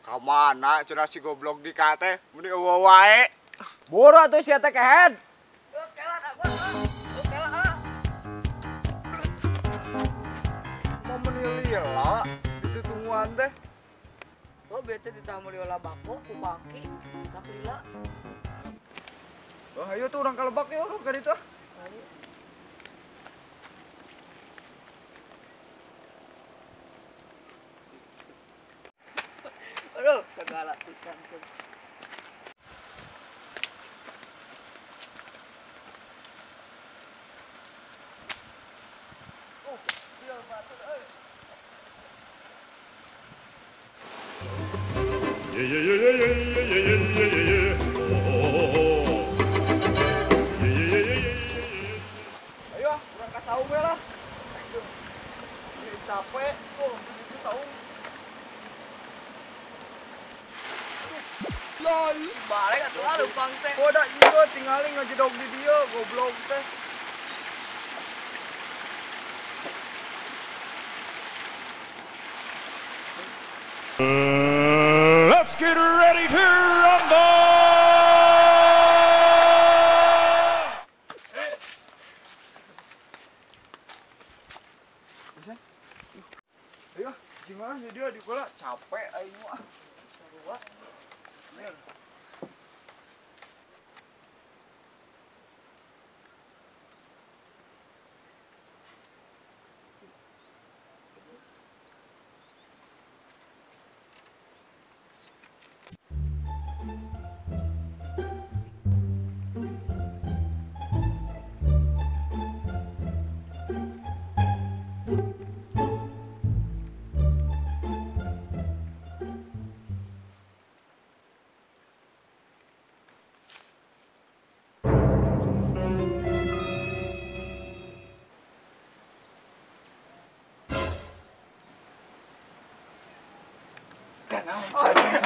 Kamana cenah si goblok di kate mending eueuh wae. Buru atuh sia teh kehead. Mau menilila itu tungguan teh. Oh bete ditamu liola bako ku bangki tak lila. Oh ayo tuh orang kalebak ya orang ka ditu. Ayo. Aduh, segala pisan tuh. Ayo urang ka saung we lah. Ini capek tuh itu saung. Lol. Balik atuh lah leumpang teh. Koda ieu tingali ngajedog di dieu goblok teh. Let's get ready to rumble! Ayo, gimana sih dia di bola capek aing mah. Sarua. Bener.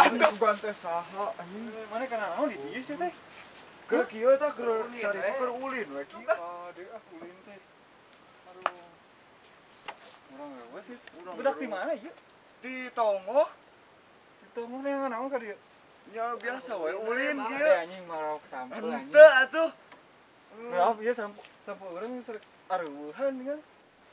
Aduh, gua teh saha anjing. Mana kana naon di dieu sih teh? Keur kieu tah keur cari keur ulin we kieu. Deuk ulin teh. Aduh. Urang we sih. Budak di mana ieu? Di Tongo Itu mah yang naon ka dieu? nya biasa we ulin Ada kieu. anjing marok sampel anjing. Henteu atuh. Berapa ieu sampel urang serek areuhan kan.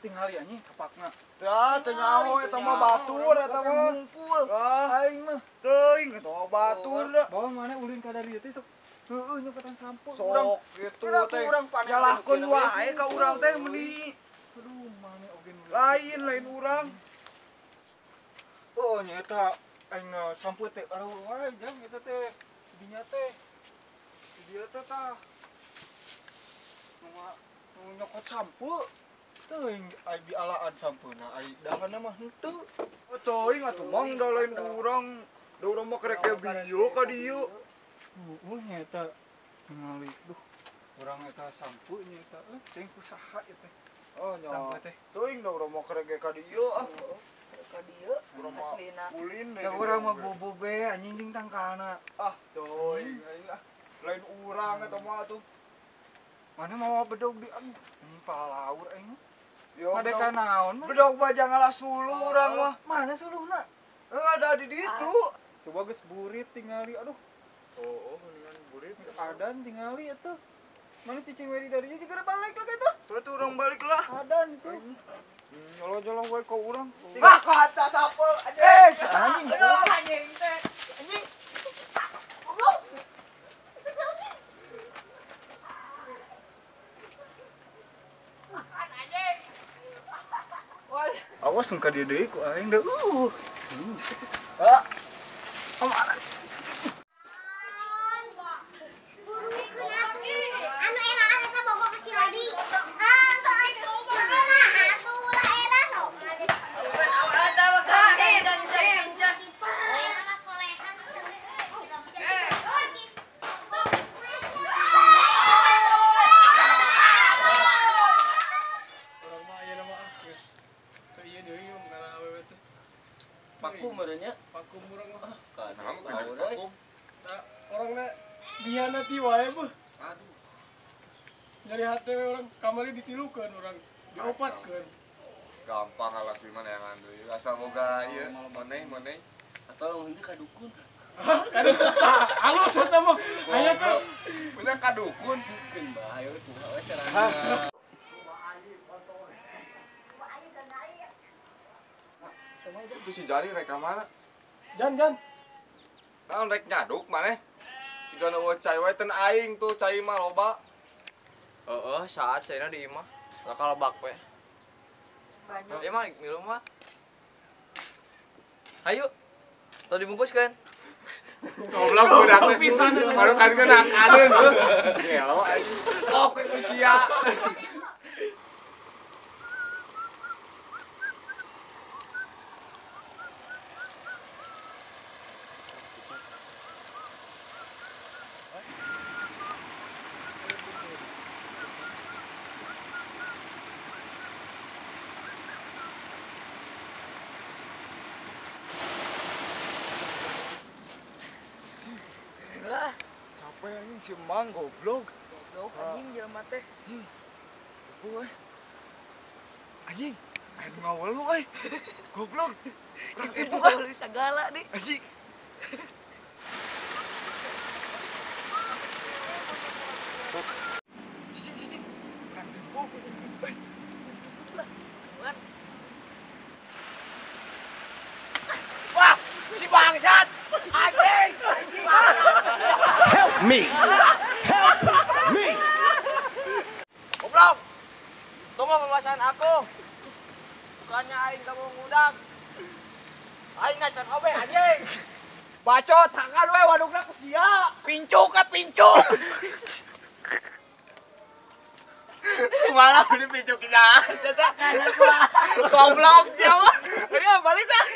Tingali anjing kapakna. Ya teh nyaho eta mah batur eta mah. Ngumpul. Ah, Aing mah teuing eta mah batur da. bawa mana ulin ka dari ieu teh sok heueuh nyokotan sampel. Sok gitu teh. urang panen Nyalahkeun wae ka urang teh meuni. Aduh, mana oge nu Lain urang. Oh, nyata aing sampu teh aduh wae jang eta teh dinya teh. Di dieu teh tah nu nyokot sampu. Teuing ai dialaan sampuna ai dahana mah henteu. Teuing atuh mang da lain urang. Da urang mah karek bio ka dieu. Nyata tingali duh urang eta sampu nyata teuing kusaha ieu teh. Oh nya. Sampu teh. Teuing da urang mah karek ka dieu ah. Ka dieu Urang mah aslina. ulin Da urang mah bobo be anjing jeung tangkalna. Ah, teuing aing ah. Lain urang eta mah atuh. Mana mau bedog di palaur aing. Yo Ngadeka naon mah? bedog baja ngalah sulu urang mah. Mana suluhna? Ada di ditu. Coba geus burit tingali aduh. Oh, mendingan burit. Geus adan tingali eta. Mana cicing we dari ieu juga balik lagi eta. Tuh urang balik lah. Adan itu. Nyolong-nyolong wae ka urang. Ah, ka atas sapel anjing. Anjing. Aduh anjing teh. Anjing. Awas mun ka dieu deui ku aing da. Ah, Anu enakan eta bogo ka si Rodi. Ah, atuh lah era sok. Ada ganti dan jadi pincan. Eta mah solehan Urang mah aya mah geus teu ieu deui ngana awewe teh. Paku merenya. Pakum urang mah. Kan tahu deh. Nah, orangna dihianati wae mah. aduh. Nyari hati orang kamari ditilukeun orang diopatkeun. Gampang lah gimana yang anu. Asal boga ieu money. Tolong henteu ka dukun. Halus eta mah. Aya teh. Bener ka dukun. Dukun bah, ayo kumaha we carana. Itu si Jali rek mana? Jan. Naon rek nyaduk maneh? Jika nu cai we ten aing tuh cai mah loba. Heeh, saat caina di imah. Bakal bak we. Banyak. Ieu mah milu mah. Hayu. Teu dibungkuskeun. Goblok budak teh pisan baru kan kenakaneun. Gelo aing. Oke sia. Lah, Capek anjing si Mang goblok. goblok anjing jelema teh. Goblok we. Anjing, aing ngawal lu we. Goblok. Urang tipu ah. Boleh segala nih. Anjing. Cicing. Urang tipu. Eh, Wah, si bangsat. Anjing. Goblok. Itu mah pembahasan aku. Bukannya aing kamu ngudak. Aing ngacan obe anjing. Bacot, tangan we wadukna ku sia. Pincu ke pincu. malah udah picukinya. Goblok siapa? Ini balik lah.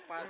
Pas